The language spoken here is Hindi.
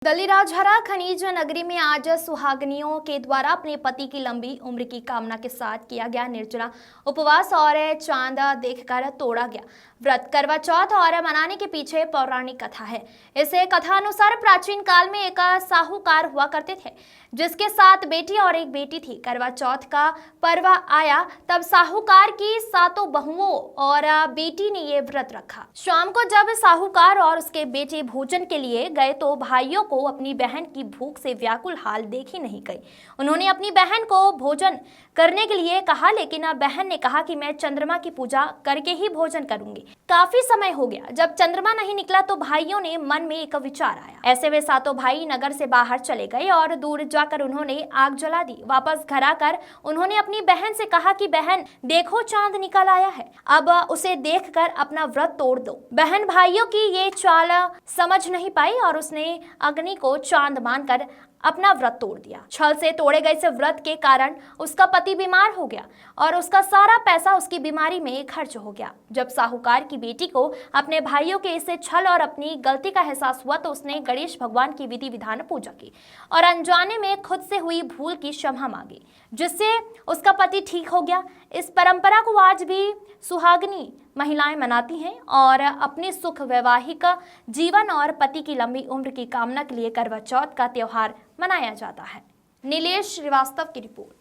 दल्लीराजहरा खनिज नगरी में आज सुहागिनियों के द्वारा अपने पति की लंबी उम्र की कामना के साथ किया गया निर्जला उपवास और चांद देखकर तोड़ा गया व्रत। करवा चौथ और मनाने के पीछे पौराणिक कथा है। इस कथा अनुसार प्राचीन काल में एक साहूकार हुआ करते थे जिसके 7 बेटी और 1 बेटी थी। करवा चौथ का पर्व आया तब साहूकार की 7 बहुओं और बेटी ने ये व्रत रखा। शाम को जब साहूकार और उसके बेटे भोजन के लिए गए तो भाइयों को अपनी बहन की भूख से व्याकुल हाल देखी नहीं गई। उन्होंने अपनी बहन को भोजन करने के लिए कहा, लेकिन बहन ने कहा कि मैं चंद्रमा की पूजा करके ही भोजन करूंगी। काफी समय हो गया, जब चंद्रमा नहीं निकला तो भाइयों ने मन में एक विचार आया। ऐसे वे 7 भाई नगर से बाहर चले गए और दूर जाकर उन्होंने आग जला दी। वापस घर आकर उन्होंने अपनी बहन से कहा कि बहन देखो, चांद निकल आया है, अब उसे देखकर अपना व्रत तोड़ दो। बहन भाइयों की ये चाल समझ नहीं पाई और उसने अग्नि को चांद मानकर अपना व्रत तोड़ दिया। छल से तोड़े गए इस व्रत के कारण उसका पति बीमार हो गया और उसका सारा पैसा उसकी बीमारी में खर्च हो गया। जब साहूकार की बेटी को अपने भाइयों के इस छल और अपनी गलती का एहसास हुआ तो उसने गणेश भगवान की विधि विधान पूजा की और अनजाने में खुद से हुई भूल की क्षमा मांगी, जिससे उसका पति ठीक हो गया। इस परंपरा को आज भी सुहागिनी महिलाएं मनाती हैं और अपने सुख, वैवाहिक जीवन और पति की लंबी उम्र की कामना के लिए करवा चौथ का त्योहार मनाया जाता है। नीलेश श्रीवास्तव की रिपोर्ट।